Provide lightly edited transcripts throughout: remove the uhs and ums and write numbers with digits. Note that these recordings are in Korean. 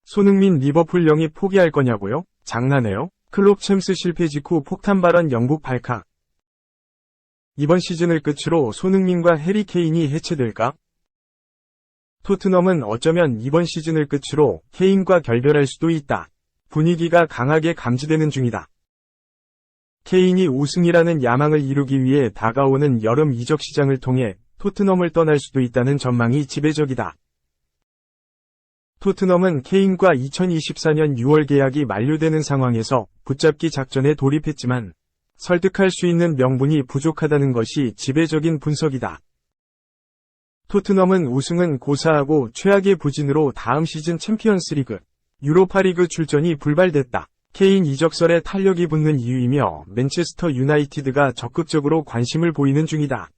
손흥민 리버풀 영입 포기할 거냐고요? 장난해요? 클롭 챔스 실패 직후 폭탄 발언 영국 발칵. 이번 시즌을 끝으로 손흥민과 해리 케인이 해체될까? 토트넘은 어쩌면 이번 시즌을 끝으로 케인과 결별할 수도 있다. 분위기가 강하게 감지되는 중이다. 케인이 우승이라는 야망을 이루기 위해 다가오는 여름 이적 시장을 통해 토트넘을 떠날 수도 있다는 전망이 지배적이다. 토트넘은 케인과 2024년 6월 계약이 만료되는 상황에서 붙잡기 작전에 돌입했지만 설득할 수 있는 명분이 부족하다는 것이 지배적인 분석이다. 토트넘은 우승은 고사하고 최악의 부진으로 다음 시즌 챔피언스리그, 유로파리그 출전이 불발됐다. 케인 이적설에 탄력이 붙는 이유이며 맨체스터 유나이티드가 적극적으로 관심을 보이는 중이다.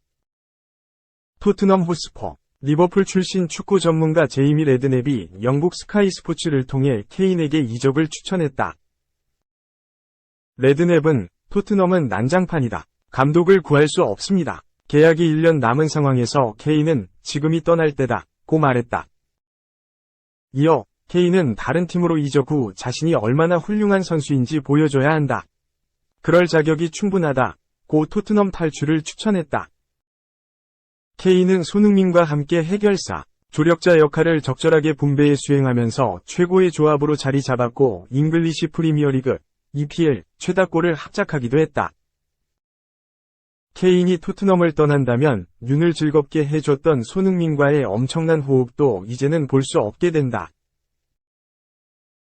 토트넘 호스퍼, 리버풀 출신 축구 전문가 제이미 레드냅이 영국 스카이 스포츠를 통해 케인에게 이적을 추천했다. 레드냅은 토트넘은 난장판이다. 감독을 구할 수 없습니다. 계약이 1년 남은 상황에서 케인은 지금이 떠날 때다 고 말했다. 이어 케인은 다른 팀으로 이적 후 자신이 얼마나 훌륭한 선수인지 보여줘야 한다. 그럴 자격이 충분하다 고 토트넘 탈출을 추천했다. 케인은 손흥민과 함께 해결사, 조력자 역할을 적절하게 분배해 수행하면서 최고의 조합으로 자리 잡았고 잉글리시 프리미어리그, EPL 최다골을 합작하기도 했다. 케인이 토트넘을 떠난다면 눈을 즐겁게 해줬던 손흥민과의 엄청난 호흡도 이제는 볼 수 없게 된다.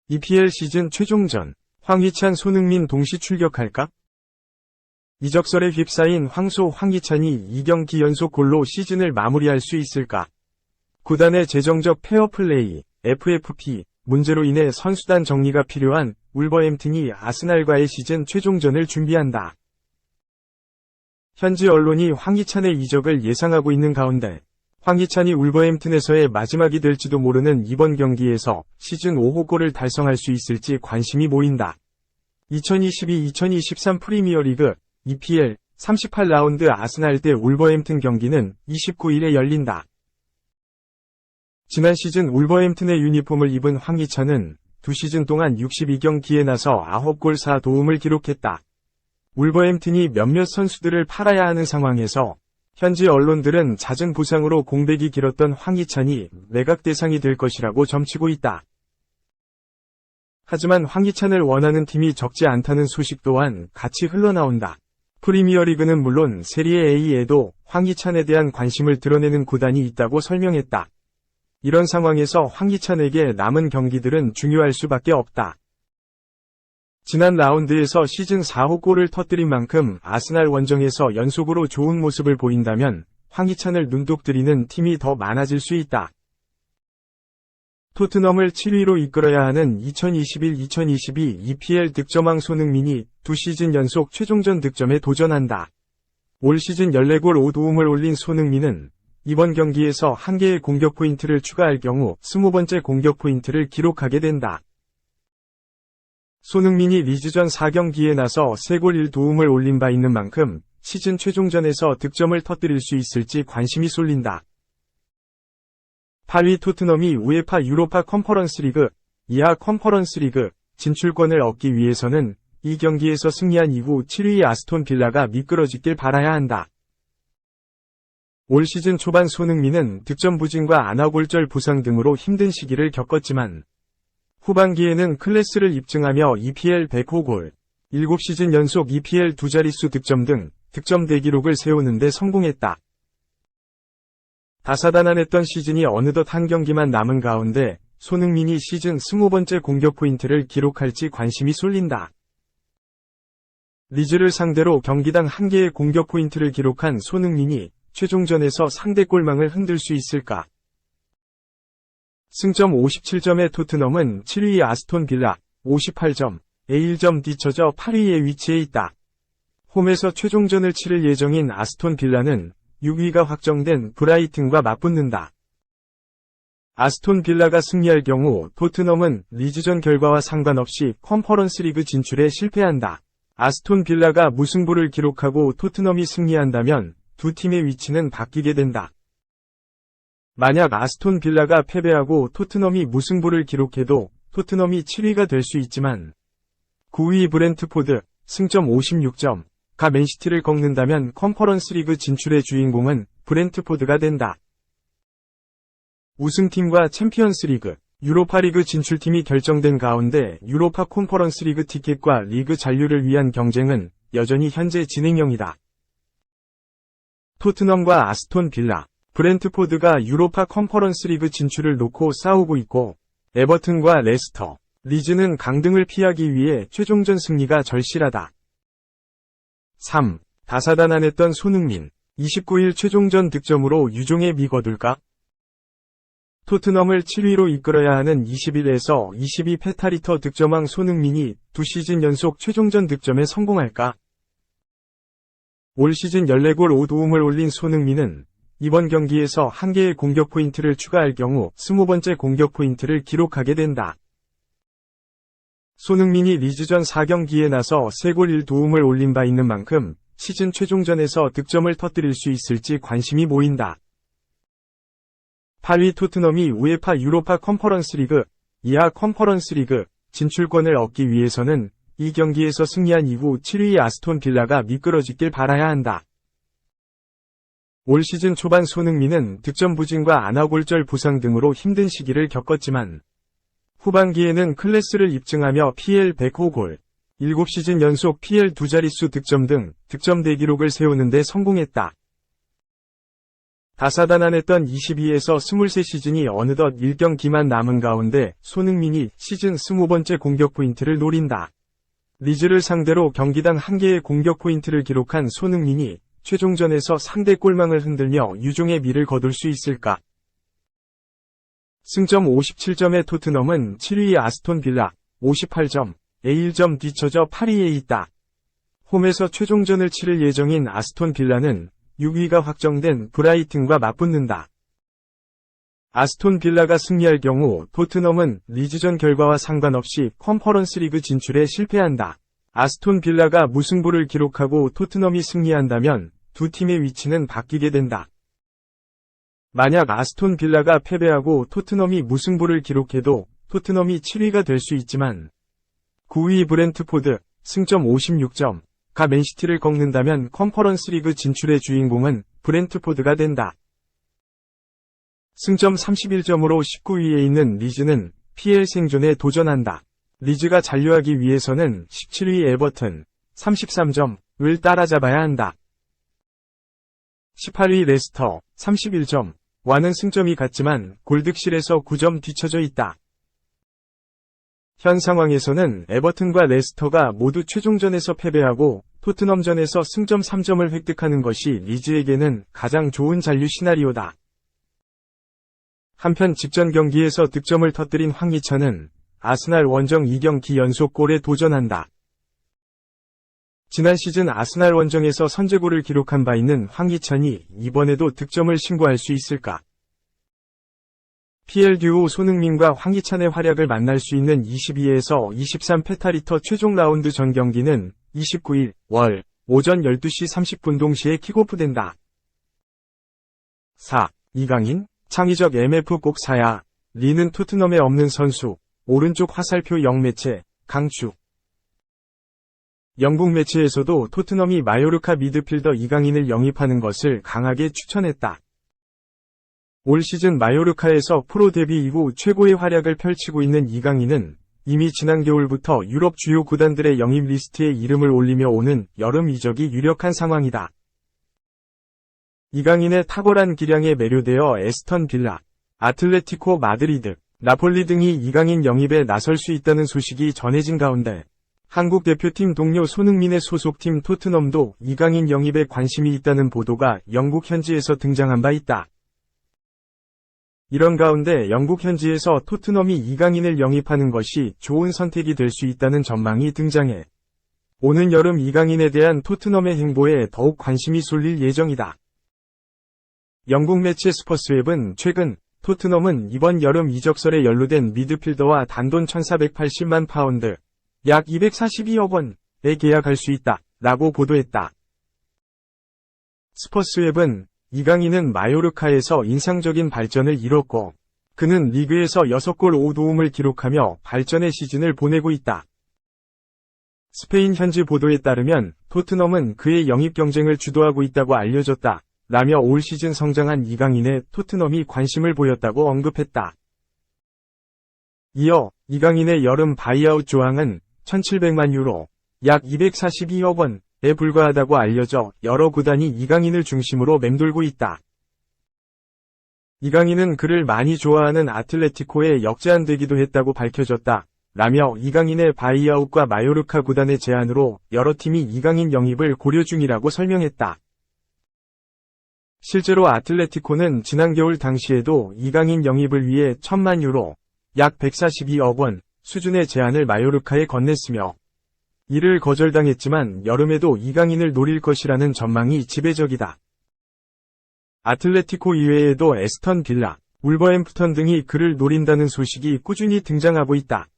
EPL 시즌 최종전, 황희찬 손흥민 동시 출격할까? 이적설에 휩싸인 황소 황희찬이 2경기 연속 골로 시즌을 마무리할 수 있을까? 구단의 재정적 페어플레이, FFP, 문제로 인해 선수단 정리가 필요한 울버햄튼이 아스날과의 시즌 최종전을 준비한다. 현지 언론이 황희찬의 이적을 예상하고 있는 가운데 황희찬이 울버햄튼에서의 마지막이 될지도 모르는 이번 경기에서 시즌 5호 골을 달성할 수 있을지 관심이 모인다. 2022-2023 프리미어리그 EPL 38라운드 아스날 대 울버햄튼 경기는 29일에 열린다. 지난 시즌 울버햄튼의 유니폼을 입은 황희찬은 2시즌 동안 62경기에 나서 9골 4도움을 기록했다. 울버햄튼이 몇몇 선수들을 팔아야 하는 상황에서 현지 언론들은 잦은 부상으로 공백이 길었던 황희찬이 매각 대상이 될 것이라고 점치고 있다. 하지만 황희찬을 원하는 팀이 적지 않다는 소식 또한 같이 흘러나온다. 프리미어리그는 물론 세리에 A에도 황희찬에 대한 관심을 드러내는 구단이 있다고 설명했다. 이런 상황에서 황희찬에게 남은 경기들은 중요할 수밖에 없다. 지난 라운드에서 시즌 4호 골을 터뜨린 만큼 아스날 원정에서 연속으로 좋은 모습을 보인다면 황희찬을 눈독들이는 팀이 더 많아질 수 있다. 토트넘을 7위로 이끌어야 하는 2021-2022 EPL 득점왕 손흥민이 2시즌 연속 최종전 득점에 도전한다. 올 시즌 14골 5도움을 올린 손흥민은 이번 경기에서 1개의 공격 포인트를 추가할 경우 20번째 공격 포인트를 기록하게 된다. 손흥민이 리즈전 4경기에 나서 3골 1도움을 올린 바 있는 만큼 시즌 최종전에서 득점을 터뜨릴 수 있을지 관심이 쏠린다. 8위 토트넘이 우에파 유로파 컨퍼런스 리그, 이하 컨퍼런스 리그 진출권을 얻기 위해서는 이 경기에서 승리한 이후 7위 아스톤 빌라가 미끄러지길 바라야 한다. 올 시즌 초반 손흥민은 득점 부진과 안아골절 부상 등으로 힘든 시기를 겪었지만 후반기에는 클래스를 입증하며 EPL 100호 골, 7시즌 연속 EPL 2자릿수 득점 등 득점 대기록을 세우는 데 성공했다. 다사다난했던 시즌이 어느덧 한 경기만 남은 가운데 손흥민이 시즌 20번째 공격 포인트를 기록할지 관심이 쏠린다. 리즈를 상대로 경기당 1개의 공격 포인트를 기록한 손흥민이 최종전에서 상대 골망을 흔들 수 있을까? 승점 57점의 토트넘은 7위 아스톤 빌라 58점, A1점 뒤처져 8위에 위치해 있다. 홈에서 최종전을 치를 예정인 아스톤 빌라는 6위가 확정된 브라이튼과 맞붙는다. 아스톤 빌라가 승리할 경우 토트넘은 리즈전 결과와 상관없이 컨퍼런스 리그 진출에 실패한다. 아스톤 빌라가 무승부를 기록하고 토트넘이 승리한다면 두 팀의 위치는 바뀌게 된다. 만약 아스톤 빌라가 패배하고 토트넘이 무승부를 기록해도 토트넘이 7위가 될 수 있지만 9위 브렌트포드, 승점 56점,가 맨시티를 꺾는다면 컨퍼런스 리그 진출의 주인공은 브렌트포드가 된다. 우승팀과 챔피언스 리그, 유로파 리그 진출팀이 결정된 가운데 유로파 컨퍼런스 리그 티켓과 리그 잔류를 위한 경쟁은 여전히 현재 진행형이다. 토트넘과 아스톤 빌라, 브렌트포드가 유로파 컨퍼런스 리그 진출을 놓고 싸우고 있고 에버튼과 레스터, 리즈는 강등을 피하기 위해 최종전 승리가 절실하다. 3. 다사다난했던 손흥민, 29일 최종전 득점으로 유종의 미 거둘까? 토트넘을 7위로 이끌어야 하는 21에서 22 페타리터 득점왕 손흥민이 2시즌 연속 최종전 득점에 성공할까? 올 시즌 14골 5도움을 올린 손흥민은 이번 경기에서 1개의 공격 포인트를 추가할 경우 20번째 공격 포인트를 기록하게 된다. 손흥민이 리즈전 4경기에 나서 3골 1도움을 올린 바 있는 만큼 시즌 최종전에서 득점을 터뜨릴 수 있을지 관심이 모인다. 8위 토트넘이 우에파 유로파 컨퍼런스 리그, 이하 컨퍼런스 리그 진출권을 얻기 위해서는 이 경기에서 승리한 이후 7위 아스톤 빌라가 미끄러지길 바라야 한다. 올 시즌 초반 손흥민은 득점 부진과 안아골절 부상 등으로 힘든 시기를 겪었지만 후반기에는 클래스를 입증하며 PL 100호 골, 7시즌 연속 PL 두 자릿수 득점 등 득점 대기록을 세우는 데 성공했다. 다사다난했던 22에서 23시즌이 어느덧 1경기만 남은 가운데 손흥민이 시즌 20번째 공격 포인트를 노린다. 리즈를 상대로 경기당 1개의 공격 포인트를 기록한 손흥민이 최종전에서 상대 골망을 흔들며 유종의 미를 거둘 수 있을까? 승점 57점의 토트넘은 7위 아스톤 빌라 58점, 1점 뒤처져 8위에 있다. 홈에서 최종전을 치를 예정인 아스톤 빌라는 6위가 확정된 브라이튼과 맞붙는다. 아스톤 빌라가 승리할 경우 토트넘은 리즈전 결과와 상관없이 컨퍼런스 리그 진출에 실패한다. 아스톤 빌라가 무승부를 기록하고 토트넘이 승리한다면 두 팀의 위치는 바뀌게 된다. 만약 아스톤 빌라가 패배하고 토트넘이 무승부를 기록해도 토트넘이 7위가 될 수 있지만 9위 브렌트포드, 승점 56점,가 맨시티를 꺾는다면 컨퍼런스 리그 진출의 주인공은 브렌트포드가 된다. 승점 31점으로 19위에 있는 리즈는 PL 생존에 도전한다. 리즈가 잔류하기 위해서는 17위 에버튼, 33점을 따라잡아야 한다. 18위 레스터, 31점와는 승점이 같지만 골득실에서 9점 뒤처져 있다. 현 상황에서는 에버튼과 레스터가 모두 최종전에서 패배하고 토트넘전에서 승점 3점을 획득하는 것이 리즈에게는 가장 좋은 잔류 시나리오다. 한편 직전 경기에서 득점을 터뜨린 황희찬은 아스날 원정 2경기 연속골에 도전한다. 지난 시즌 아스날 원정에서 선제골을 기록한 바 있는 황희찬이 이번에도 득점을 신고할 수 있을까? PL 듀오 손흥민과 황희찬의 활약을 만날 수 있는 22에서 23 페타리터 최종 라운드 전 경기는 29일 월 오전 12시 30분 동시에 킥오프된다. 4. 이강인? 창의적 MF 꼭 사야. 리는 토트넘에 없는 선수. 오른쪽 화살표 영매체, 강추. 영국 매체에서도 토트넘이 마요르카 미드필더 이강인을 영입하는 것을 강하게 추천했다. 올 시즌 마요르카에서 프로 데뷔 이후 최고의 활약을 펼치고 있는 이강인은 이미 지난 겨울부터 유럽 주요 구단들의 영입 리스트에 이름을 올리며 오는 여름 이적이 유력한 상황이다. 이강인의 탁월한 기량에 매료되어 에스턴 빌라, 아틀레티코 마드리드, 나폴리 등이 이강인 영입에 나설 수 있다는 소식이 전해진 가운데 한국 대표팀 동료 손흥민의 소속팀 토트넘도 이강인 영입에 관심이 있다는 보도가 영국 현지에서 등장한 바 있다. 이런 가운데 영국 현지에서 토트넘이 이강인을 영입하는 것이 좋은 선택이 될 수 있다는 전망이 등장해 오는 여름 이강인에 대한 토트넘의 행보에 더욱 관심이 쏠릴 예정이다. 영국 매체 스퍼스웹은 최근 토트넘은 이번 여름 이적설에 연루된 미드필더와 단돈 1,480만 파운드, 약 242억 원에 계약할 수 있다 라고 보도했다. 스퍼스웹은 이강인은 마요르카에서 인상적인 발전을 이뤘고 그는 리그에서 6골 5도움을 기록하며 발전의 시즌을 보내고 있다. 스페인 현지 보도에 따르면 토트넘은 그의 영입 경쟁을 주도하고 있다고 알려졌다. 라며 올 시즌 성장한 이강인에 토트넘이 관심을 보였다고 언급했다. 이어 이강인의 여름 바이아웃 조항은 1,700만 유로, 약 242억 원에 불과하다고 알려져 여러 구단이 이강인을 중심으로 맴돌고 있다. 이강인은 그를 많이 좋아하는 아틀레티코에 역제안되기도 했다고 밝혀졌다. 라며 이강인의 바이아웃과 마요르카 구단의 제안으로 여러 팀이 이강인 영입을 고려 중이라고 설명했다. 실제로 아틀레티코는 지난 겨울 당시에도 이강인 영입을 위해 1,000만 유로, 약 142억 원 수준의 제안을 마요르카에 건넸으며 이를 거절당했지만 여름에도 이강인을 노릴 것이라는 전망이 지배적이다. 아틀레티코 이외에도 에스턴 빌라, 울버햄프턴 등이 그를 노린다는 소식이 꾸준히 등장하고 있다.